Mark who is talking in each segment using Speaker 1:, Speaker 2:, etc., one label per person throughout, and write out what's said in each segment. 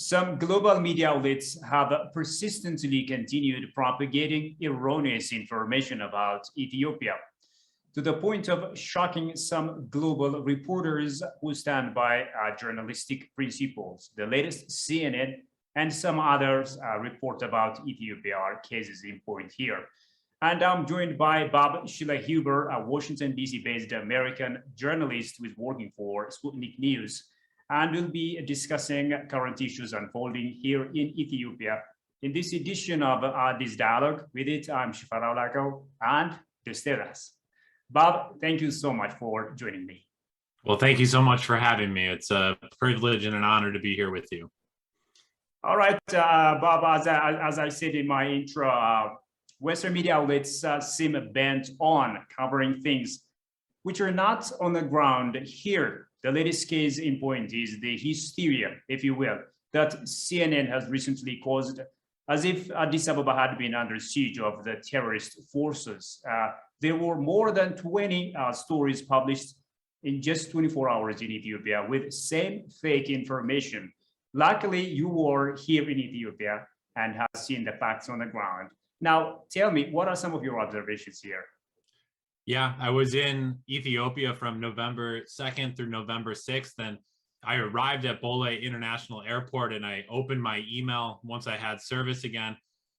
Speaker 1: Some global media outlets have persistently continued propagating erroneous information about Ethiopia to the point of shocking some global reporters who stand by journalistic principles. The latest CNN and some others report about Ethiopia are cases in point here. And I'm joined by Bob Schlehuber, a Washington, D.C. based American journalist who is working for Sputnik News. And we'll be discussing current issues unfolding here in Ethiopia. In this edition of Addis Dialogue, with it, I'm Shifarao Lako and Desteras. Bob, thank you so much for joining me.
Speaker 2: Well, thank you so much for having me. It's a privilege and an honor to be here with you.
Speaker 1: All right, Bob, as I said in my intro, Western media outlets seem bent on covering things which are not on the ground here. The latest case in point is the hysteria, if you will, that CNN has recently caused, as if Addis Ababa had been under siege of the terrorist forces. There were more than 20 stories published in just 24 hours in Ethiopia with same fake information. Luckily, you were here in Ethiopia and have seen the facts on the ground. Now, tell me, what are some of your observations here?
Speaker 2: Yeah, I was in Ethiopia from November 2nd through November 6th, and I arrived at Bole International Airport and I opened my email once I had service again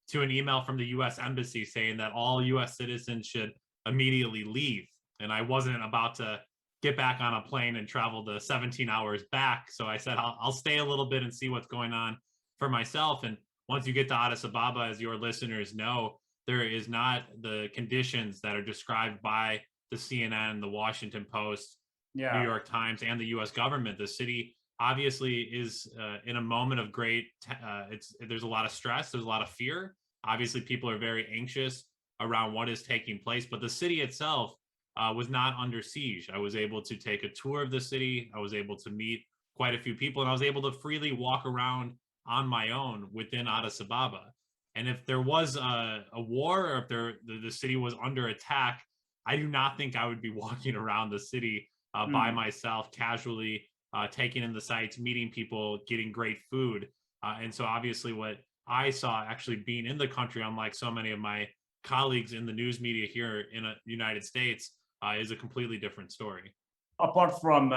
Speaker 2: to an email from the US Embassy saying that all US citizens should immediately leave. And I wasn't about to get back on a plane and travel the 17 hours back. So I said, I'll stay a little bit and see what's going on for myself. And once you get to Addis Ababa, as your listeners know, there is not the conditions that are described by the CNN, the Washington Post, New York Times, and the US government. The city obviously is in a moment of great, there's a lot of stress, there's a lot of fear. Obviously, people are very anxious around what is taking place, but the city itself was not under siege. I was able to take a tour of the city. I was able to meet quite a few people, and I was able to freely walk around on my own within Addis Ababa. And if there was a war, or if the city was under attack, I do not think I would be walking around the city by myself, casually taking in the sights, meeting people, getting great food. And so obviously what I saw actually being in the country, unlike so many of my colleagues in the news media here in the United States, is a completely different story.
Speaker 1: Apart from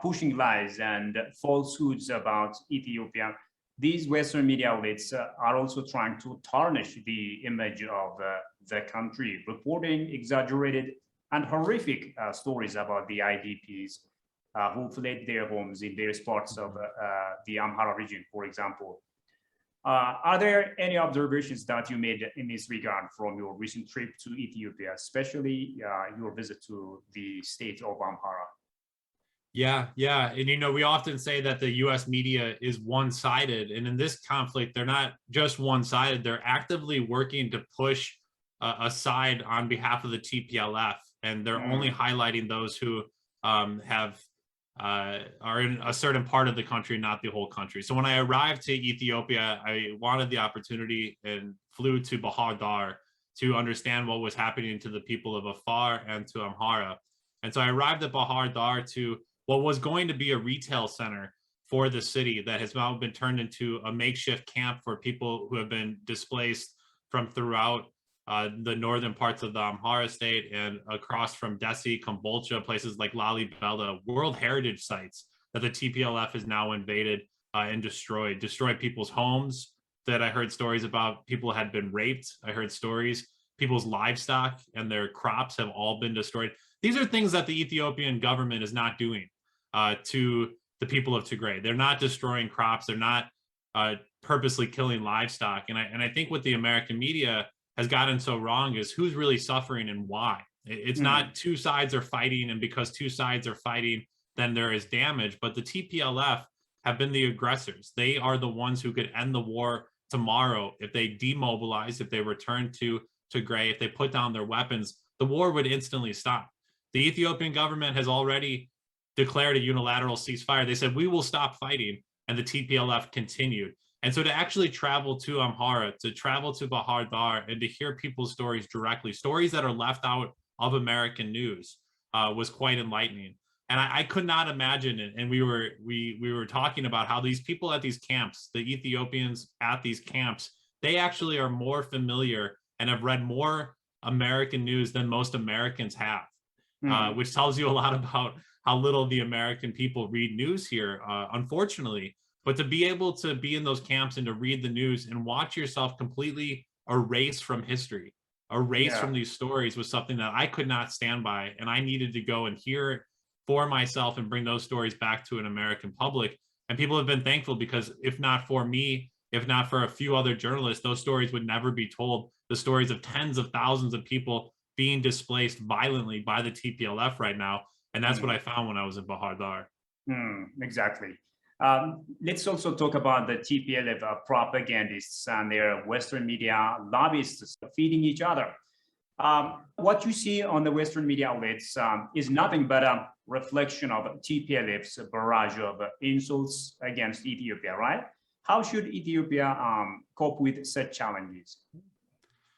Speaker 1: pushing lies and falsehoods about Ethiopia, these Western media outlets are also trying to tarnish the image of the country, reporting exaggerated and horrific stories about the IDPs who fled their homes in various parts of the Amhara region, for example. Are there any observations that you made in this regard from your recent trip to Ethiopia, especially your visit to the state of Amhara?
Speaker 2: Yeah. And, we often say that the US media is one-sided. And in this conflict, they're not just one-sided. They're actively working to push a side on behalf of the TPLF. And they're only highlighting those who are in a certain part of the country, not the whole country. So when I arrived to Ethiopia, I wanted the opportunity and flew to Bahar Dar to understand what was happening to the people of Afar and to Amhara. And so I arrived at Bahar Dar to what was going to be a retail center for the city that has now been turned into a makeshift camp for people who have been displaced from throughout the northern parts of the Amhara state and across from Dessie, Kombolcha, places like Lalibela, World Heritage sites that the TPLF has now invaded and destroyed people's homes that I heard stories about. People had been raped. I heard stories. People's livestock and their crops have all been destroyed. These are things that the Ethiopian government is not doing to the people of Tigray. They're not destroying crops. They're not purposely killing livestock. And I think what the American media has gotten so wrong is who's really suffering and why. It's not two sides are fighting, and because two sides are fighting, then there is damage. But the TPLF have been the aggressors. They are the ones who could end the war tomorrow if they demobilize, if they return to Tigray, if they put down their weapons. The war would instantly stop. The Ethiopian government has already declared a unilateral ceasefire. They said, we will stop fighting, and the TPLF continued. And so to actually travel to Amhara, to travel to Bahar Dar, and to hear people's stories directly, stories that are left out of American news, was quite enlightening. And I could not imagine it. And we were talking about how these people at these camps, the Ethiopians at these camps, they actually are more familiar and have read more American news than most Americans have, which tells you a lot about how little the American people read news here, unfortunately. But to be able to be in those camps and to read the news and watch yourself completely erased from history, erased from
Speaker 1: Yeah.
Speaker 2: these stories, was something that I could not stand by. And I needed to go and hear for myself and bring those stories back to an American public. And people have been thankful, because if not for me, if not for a few other journalists, those stories would never be told. The stories of tens of thousands of people being displaced violently by the TPLF right now. And that's what I found when I was in Bahar Dar.
Speaker 1: Exactly. Let's also talk about the TPLF propagandists and their Western media lobbyists feeding each other. What you see on the Western media outlets is nothing but a reflection of TPLF's barrage of insults against Ethiopia, right? How should Ethiopia cope with such challenges?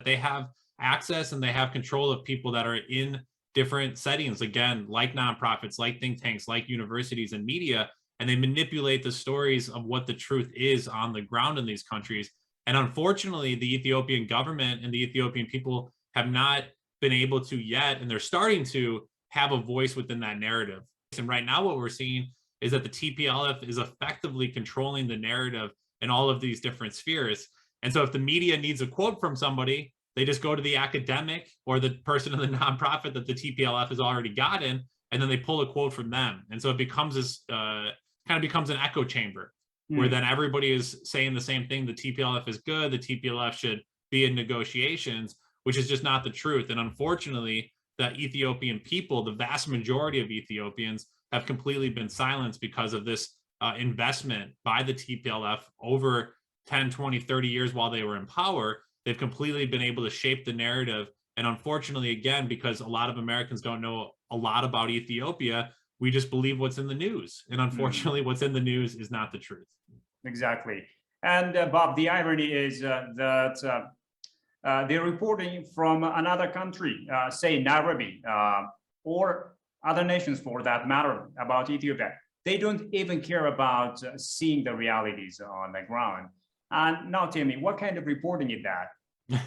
Speaker 2: They have access and they have control of people that are in different settings, again, like nonprofits, like think tanks, like universities and media, and they manipulate the stories of what the truth is on the ground in these countries. And unfortunately, the Ethiopian government and the Ethiopian people have not been able to yet, and they're starting to have a voice within that narrative. And right now, what we're seeing is that the TPLF is effectively controlling the narrative in all of these different spheres. And so if the media needs a quote from somebody, they just go to the academic or the person in the nonprofit that the TPLF has already gotten, and then they pull a quote from them. And so it becomes this kind of becomes an echo chamber where then everybody is saying the same thing. The TPLF is good. The TPLF should be in negotiations, which is just not the truth. And unfortunately, the Ethiopian people, the vast majority of Ethiopians, have completely been silenced because of this investment by the TPLF over 10, 20, 30 years while they were in power. They've completely been able to shape the narrative. And unfortunately, again, because a lot of Americans don't know a lot about Ethiopia, we just believe what's in the news. And unfortunately, what's in the news is not the truth.
Speaker 1: Exactly. And Bob, the irony is that they're reporting from another country, say Nairobi, or other nations for that matter, about Ethiopia. They don't even care about seeing the realities on the ground. And now tell me, what kind of reporting is that?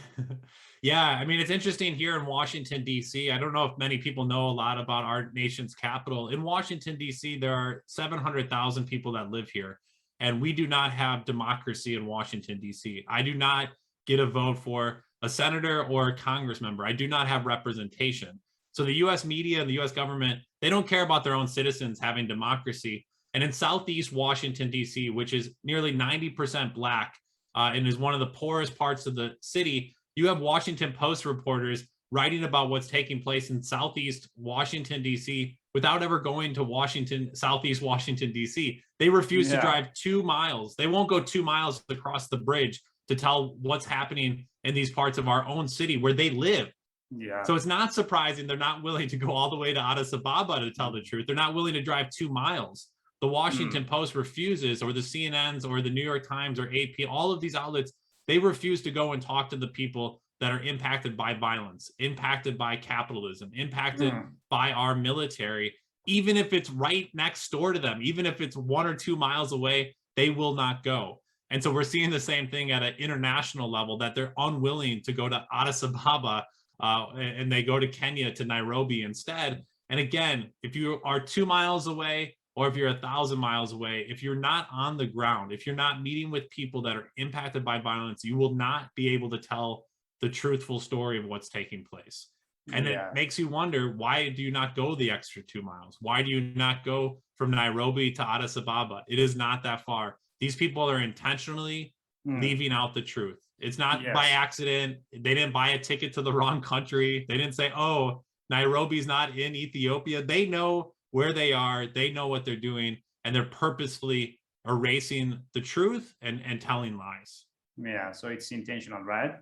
Speaker 2: Yeah, I mean, it's interesting here in Washington, D.C. I don't know if many people know a lot about our nation's capital. In Washington, D.C., there are 700,000 people that live here, and we do not have democracy in Washington, D.C. I do not get a vote for a senator or a Congress member. I do not have representation. So the U.S. media and the U.S. government, they don't care about their own citizens having democracy. And in Southeast Washington, D.C., which is nearly 90% Black and is one of the poorest parts of the city, you have Washington Post reporters writing about what's taking place in Southeast Washington, D.C. without ever going to Southeast Washington, D.C. They refuse to drive 2 miles. They won't go 2 miles across the bridge to tell what's happening in these parts of our own city where they live.
Speaker 1: Yeah.
Speaker 2: So it's not surprising they're not willing to go all the way to Addis Ababa to tell the truth. They're not willing to drive 2 miles. The Washington Post refuses, or the CNNs or the New York Times or AP, all of these outlets, they refuse to go and talk to the people that are impacted by violence, impacted by capitalism, impacted by our military. Even if it's right next door to them, even if it's 1 or 2 miles away, they will not go. And so we're seeing the same thing at an international level, that they're unwilling to go to Addis Ababa and they go to Kenya, to Nairobi instead. And again, if you are 2 miles away, or if you're 1,000 miles away, if you're not on the ground, if you're not meeting with people that are impacted by violence, you will not be able to tell the truthful story of what's taking place. And it makes you wonder, why do you not go the extra 2 miles? Why do you not go from Nairobi to Addis Ababa? It is not that far. These people are intentionally leaving out the truth. It's not by accident. They didn't buy a ticket to the wrong country. They didn't say, oh, Nairobi's not in Ethiopia. They know where they are, they know what they're doing, and they're purposefully erasing the truth and telling lies.
Speaker 1: Yeah, so it's intentional, right?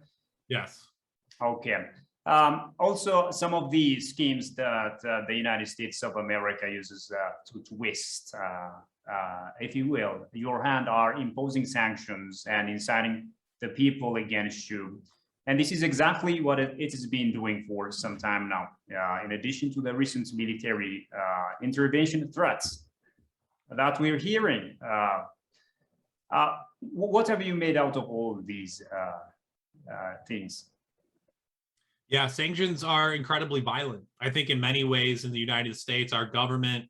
Speaker 2: Yes.
Speaker 1: Okay. Also, some of the schemes that the United States of America uses to twist, if you will, your hand, are imposing sanctions and inciting the people against you. And this is exactly what it has been doing for some time now, in addition to the recent military intervention threats that we're hearing. What have you made out of all of these things?
Speaker 2: Yeah, sanctions are incredibly violent. I think in many ways in the United States, our government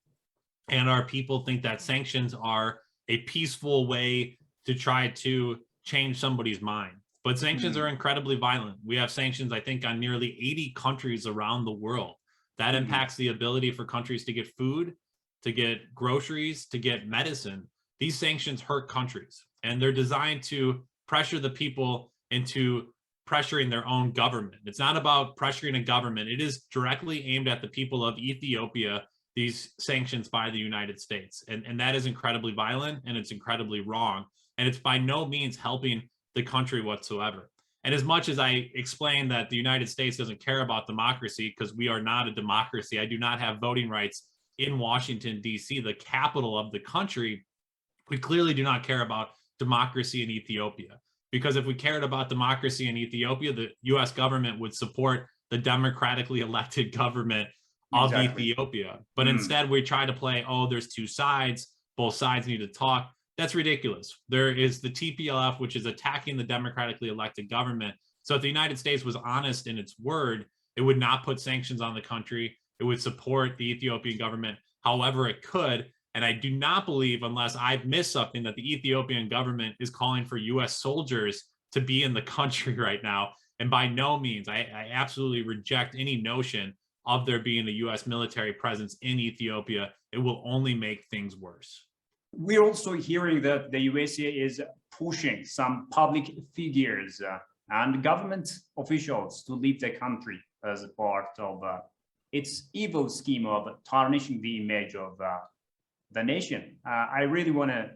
Speaker 2: and our people think that sanctions are a peaceful way to try to change somebody's mind. But sanctions are incredibly violent. We have sanctions, I think, on nearly 80 countries around the world. That impacts the ability for countries to get food, to get groceries, to get medicine. These sanctions hurt countries, and they're designed to pressure the people into pressuring their own government. It's not about pressuring a government. It is directly aimed at the people of Ethiopia, these sanctions by the United States. And that is incredibly violent, and it's incredibly wrong. And it's by no means helping the country whatsoever. And as much as I explained that the United States doesn't care about democracy because we are not a democracy, I do not have voting rights in Washington, D.C., the capital of the country. We clearly do not care about democracy in Ethiopia, because if we cared about democracy in Ethiopia, the US government would support the democratically elected government of Ethiopia. But instead we try to play, oh, there's two sides, both sides need to talk. That's ridiculous. There is the TPLF, which is attacking the democratically elected government. So if the United States was honest in its word, it would not put sanctions on the country. It would support the Ethiopian government however it could. And I do not believe, unless I've missed something, that the Ethiopian government is calling for US soldiers to be in the country right now. And by no means, I absolutely reject any notion of there being a US military presence in Ethiopia. It will only make things worse.
Speaker 1: We're also hearing that the USA is pushing some public figures and government officials to leave the country as part of its evil scheme of tarnishing the image of the nation. I really want to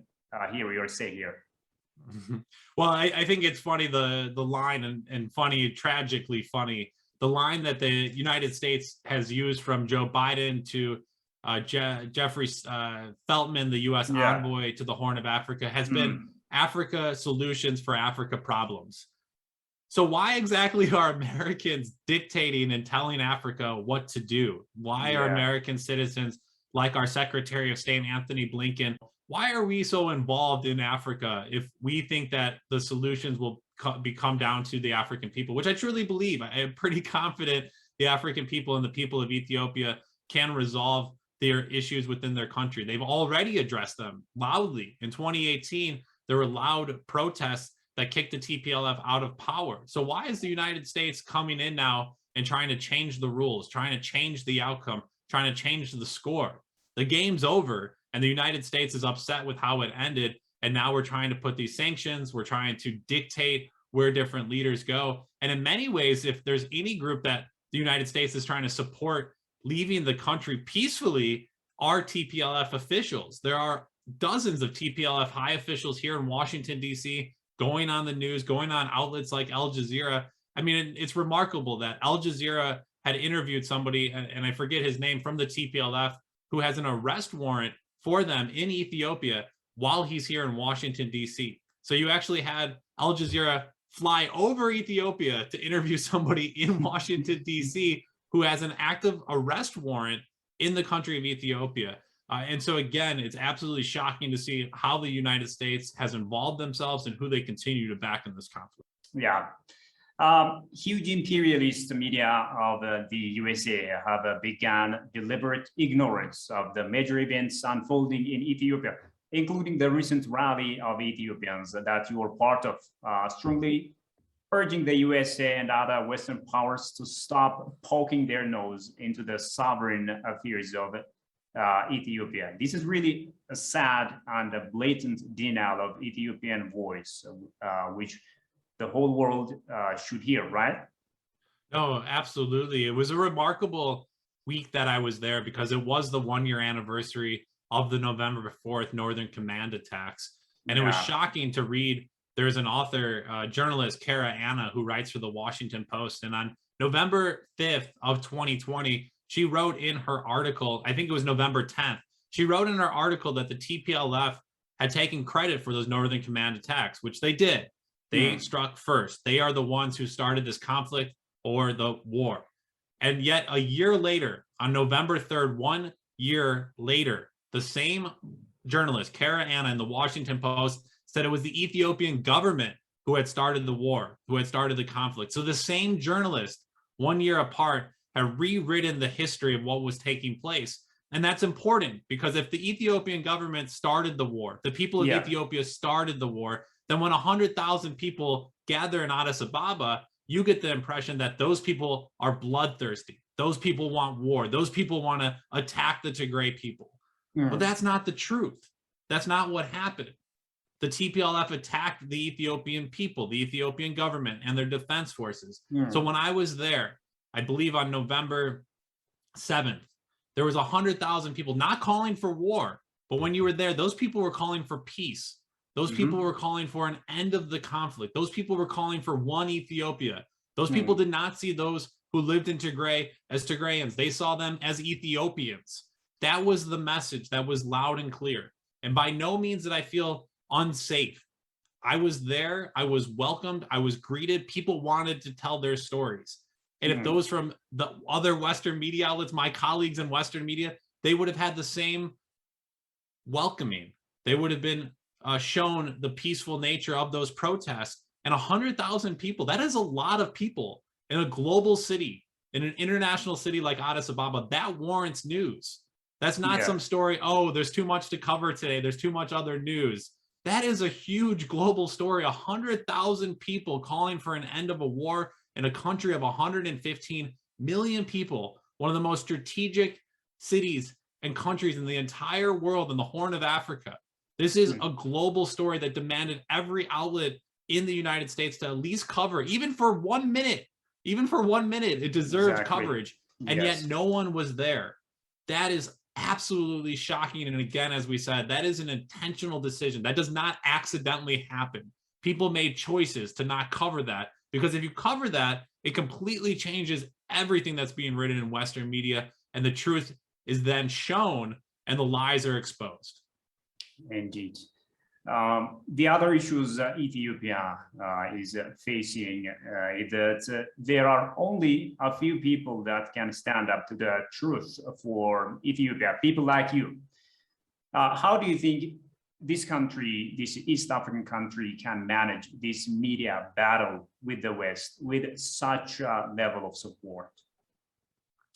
Speaker 1: hear your say here.
Speaker 2: Well, I think it's funny, the line, and funny, tragically funny, the line that the United States has used from Joe Biden to Jeffrey Feltman, the U.S. envoy to the Horn of Africa, has been Africa solutions for Africa problems. So why exactly are Americans dictating and telling Africa what to do? Why are American citizens, like our Secretary of State, Anthony Blinken, why are we so involved in Africa if we think that the solutions will come down to the African people, which I truly believe. I am pretty confident the African people and the people of Ethiopia can resolve their issues within their country. They've already addressed them loudly. In 2018, there were loud protests that kicked the TPLF out of power. So why is the United States coming in now and trying to change the rules, trying to change the outcome, trying to change the score? The game's over, and the United States is upset with how it ended. And now we're trying to put these sanctions. We're trying to dictate where different leaders go. And in many ways, if there's any group that the United States is trying to support leaving the country peacefully, are TPLF officials. There are dozens of TPLF high officials here in Washington, D.C., going on the news, going on outlets like Al Jazeera. I mean, it's remarkable that Al Jazeera had interviewed somebody, and I forget his name, from the TPLF, who has an arrest warrant for them in Ethiopia while he's here in Washington, D.C. So you actually had Al Jazeera fly over Ethiopia to interview somebody in Washington, D.C., who has an active arrest warrant in the country of Ethiopia. And so, again, it's absolutely shocking to see how the United States has involved themselves and who they continue to back in this conflict.
Speaker 1: Yeah. Huge imperialist media of the USA have begun deliberate ignorance of the major events unfolding in Ethiopia, including the recent rally of Ethiopians that you were part of, strongly urging the USA and other Western powers to stop poking their nose into the sovereign affairs of Ethiopia. This is really a sad and a blatant denial of Ethiopian voice, which the whole world should hear, right?
Speaker 2: No, absolutely. It was a remarkable week that I was there because it was the 1-year anniversary of the November 4th Northern Command attacks. And it was shocking to read. There's an author, journalist, Kara Anna, who writes for the Washington Post. And on November 5th of 2020, she wrote in her article, I think it was November 10th, she wrote in her article that the TPLF had taken credit for those Northern Command attacks, which they did. They struck first. They are the ones who started this conflict or the war. And yet a year later, on November 3rd, 1 year later, the same journalist, Kara Anna, in the Washington Post said it was the Ethiopian government who had started the war, who had started the conflict. So the same journalist, 1 year apart, had rewritten the history of what was taking place. And that's important because if the Ethiopian government started the war, the people of Ethiopia started the war, then when 100,000 people gather in Addis Ababa, you get the impression that those people are bloodthirsty. Those people want war. Those people want to attack the Tigray people. But that's not the truth. That's not what happened. The TPLF attacked the Ethiopian people, the Ethiopian government, and their defense forces. So when I was there, I believe on November 7th, there was 100,000 people not calling for war, but when you were there, those people were calling for peace. Those people were calling for an end of the conflict. Those people were calling for one Ethiopia. Those people did not see those who lived in Tigray as Tigrayans. They saw them as Ethiopians. That was the message that was loud and clear. And by no means did I feel unsafe. I was there. I was welcomed. I was greeted. People wanted to tell their stories. And if those from the other Western media outlets, my colleagues in Western media, they would have had the same welcoming. They would have been shown the peaceful nature of those protests. And 100,000 people, that is a lot of people in a global city, in an international city like Addis Ababa. That warrants news. That's not some story, oh, there's too much to cover today. There's too much other news. That is a huge global story. 100,000 people calling for an end of a war in a country of 115 million people, one of the most strategic cities and countries in the entire world in the Horn of Africa. This is a global story that demanded every outlet in the United States to at least cover, even for 1 minute, it deserved coverage. And yet no one was there. That is absolutely shocking. And again, as we said, that is an intentional decision. That does not accidentally happen. People made choices to not cover that, because if you cover that, it completely changes everything that's being written in Western media, and the truth is then shown and the lies are exposed.
Speaker 1: Indeed. The other issues Ethiopia is facing is that there are only a few people that can stand up to the truth for Ethiopia, people like you. How do you think this country, this East African country, can manage this media battle with the West with such a level of support?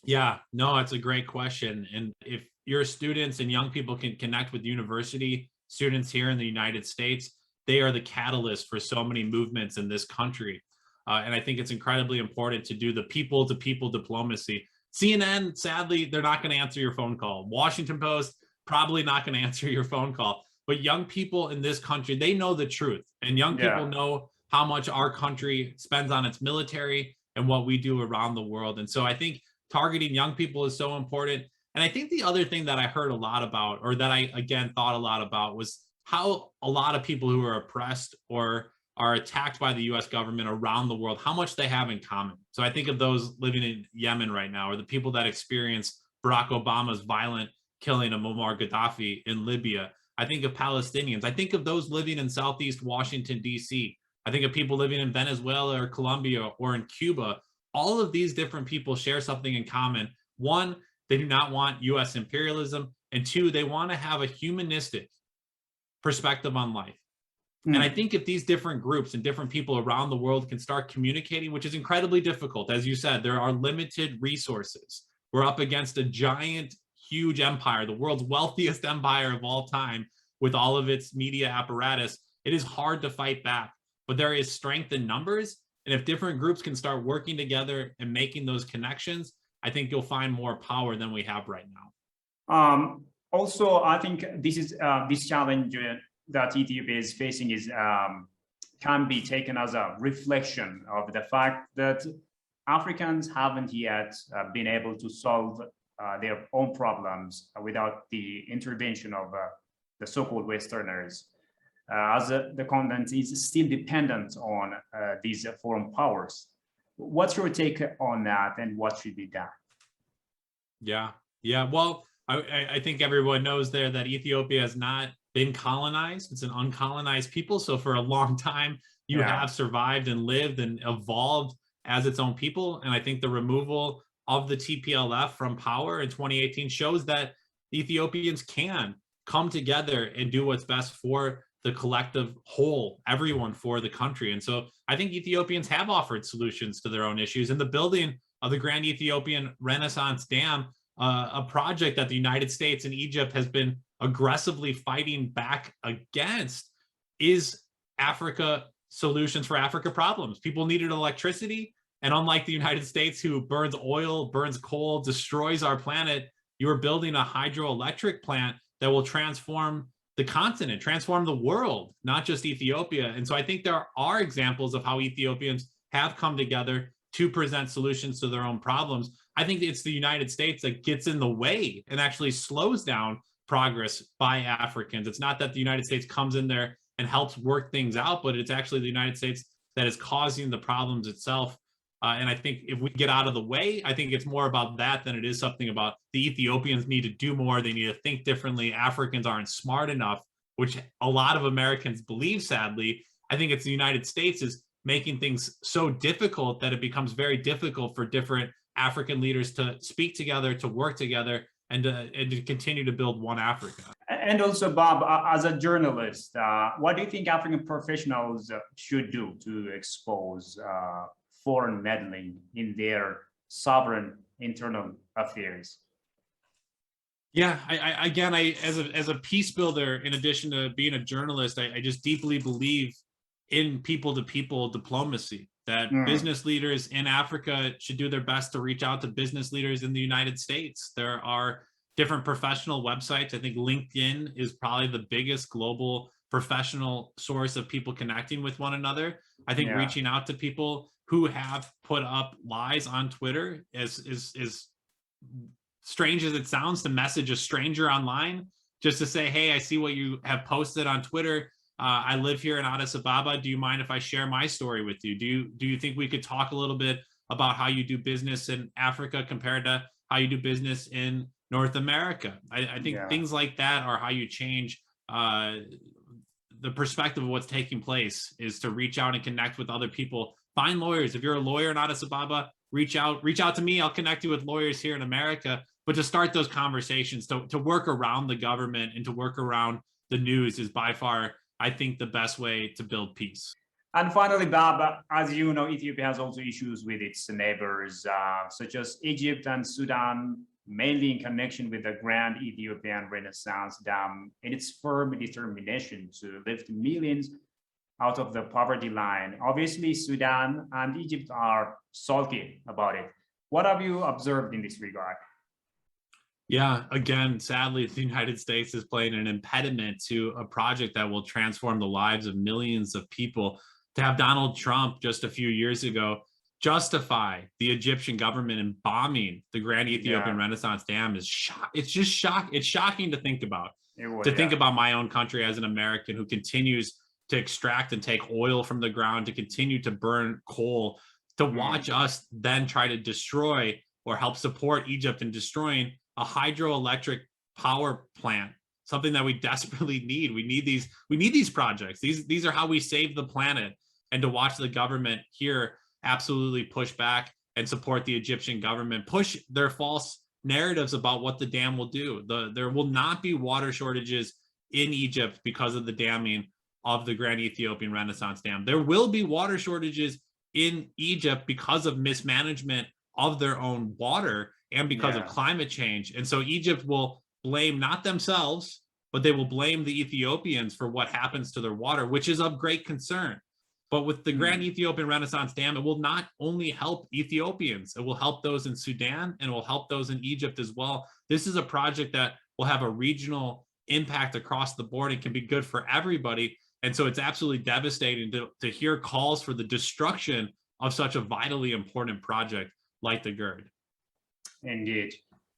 Speaker 2: Yeah, no, it's a great question. And if your students and young people can connect with university students here in the United States, they are the catalyst for so many movements in this country. And I think it's incredibly important to do the people-to-people diplomacy. CNN, sadly, they're not going to answer your phone call. Washington Post, probably not going to answer your phone call. But young people in this country, they know the truth. And young people know how much our country spends on its military and what we do around the world. And so I think targeting young people is so important. And I think the other thing that I heard a lot about, or that I, again, thought a lot about, was how a lot of people who are oppressed or are attacked by the US government around the world, how much they have in common. So I think of those living in Yemen right now, or the people that experience Barack Obama's violent killing of Muammar Gaddafi in Libya. I think of Palestinians. I think of those living in Southeast Washington, D.C. I think of people living in Venezuela or Colombia or in Cuba. All of these different people share something in common. One, they do not want US imperialism. And two, they want to have a humanistic perspective on life. And I think if these different groups and different people around the world can start communicating, which is incredibly difficult, as you said, there are limited resources. We're up against a giant, huge empire, the world's wealthiest empire of all time, with all of its media apparatus. It is hard to fight back, but there is strength in numbers. And if different groups can start working together and making those connections, I think you'll find more power than we have right now.
Speaker 1: Also, I think this challenge that Ethiopia is facing can be taken as a reflection of the fact that Africans haven't yet been able to solve their own problems without the intervention of the so-called Westerners, as the continent is still dependent on these foreign powers. What's your take on that, and what should be done?
Speaker 2: Yeah. Well, I think everyone knows there that Ethiopia has not been colonized. It's an uncolonized people. So for a long time, you have survived and lived and evolved as its own people. And I think the removal of the TPLF from power in 2018 shows that Ethiopians can come together and do what's best for the collective whole, everyone, for the country. And so I think Ethiopians have offered solutions to their own issues. And the building of the Grand Ethiopian Renaissance Dam, a project that the United States and Egypt has been aggressively fighting back against, is Africa solutions for Africa problems. People needed electricity. And unlike the United States, who burns oil, burns coal, destroys our planet, you are building a hydroelectric plant that will transform the continent, transform the world, not just Ethiopia. And so I think there are examples of how Ethiopians have come together to present solutions to their own problems. I think it's the United States that gets in the way and actually slows down progress by Africans. It's not that the United States comes in there and helps work things out, but it's actually the United States that is causing the problems itself. And I think if we get out of the way, I think it's more about that than it is something about the Ethiopians need to do more. They need to think differently. Africans aren't smart enough, which a lot of Americans believe, sadly. I think it's the United States is making things so difficult that it becomes very difficult for different African leaders to speak together, to work together, and to continue to build one Africa.
Speaker 1: And also, Bob, as a journalist, what do you think African professionals should do to expose foreign meddling in their sovereign internal affairs?
Speaker 2: Yeah, I as a peace builder, in addition to being a journalist, I just deeply believe in people-to-people diplomacy, that business leaders in Africa should do their best to reach out to business leaders in the United States. There are different professional websites. I think LinkedIn is probably the biggest global professional source of people connecting with one another. I think reaching out to people who have put up lies on Twitter is strange as it sounds, to message a stranger online just to say, hey, I see what you have posted on Twitter. I live here in Addis Ababa. Do you mind if I share my story with you? Do you think we could talk a little bit about how you do business in Africa compared to how you do business in North America? I think things like that are how you change the perspective of what's taking place, is to reach out and connect with other people. Find lawyers. If you're a lawyer in Addis Ababa, reach out to me. I'll connect you with lawyers here in America. But to start those conversations, to work around the government and to work around the news is by far, I think, the best way to build peace.
Speaker 1: And finally, Bob, as you know, Ethiopia has also issues with its neighbors, such as Egypt and Sudan, mainly in connection with the Grand Ethiopian Renaissance Dam and its firm determination to lift millions out of the poverty line. Obviously, Sudan and Egypt are sulky about it. What have you observed in this regard?
Speaker 2: Yeah, again, sadly, the United States is playing an impediment to a project that will transform the lives of millions of people. To have Donald Trump just a few years ago justify the Egyptian government in bombing the Grand Ethiopian Renaissance Dam is it's just shock. It's shocking to think about. Think about my own country as an American who continues to extract and take oil from the ground, to continue to burn coal, to watch us then try to destroy or help support Egypt in destroying a hydroelectric power plant, something that we desperately need. We need these projects. These are how we save the planet. And to watch the government here absolutely push back and support the Egyptian government, push their false narratives about what the dam will do. There will not be water shortages in Egypt because of the damming of the Grand Ethiopian Renaissance Dam. There will be water shortages in Egypt because of mismanagement of their own water and because of climate change. And so Egypt will blame not themselves, but they will blame the Ethiopians for what happens to their water, which is of great concern. But with the Grand Ethiopian Renaissance Dam, it will not only help Ethiopians, it will help those in Sudan and it will help those in Egypt as well. This is a project that will have a regional impact across the board and can be good for everybody. And so it's absolutely devastating to hear calls for the destruction of such a vitally important project like the GERD.
Speaker 1: Indeed.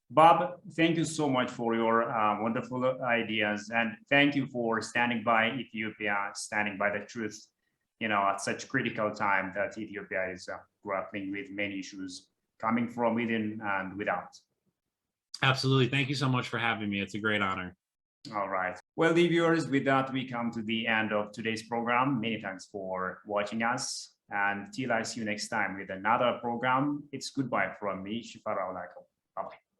Speaker 1: Bob, thank you so much for your wonderful ideas. And thank you for standing by Ethiopia, standing by the truth, at such critical time that Ethiopia is grappling with many issues coming from within and without.
Speaker 2: Absolutely. Thank you so much for having me. It's a great honor.
Speaker 1: All right. Well, dear viewers, with that, we come to the end of today's program. Many thanks for watching us. And till I see you next time with another program, it's goodbye from me, Shifarao Lako. Bye-bye.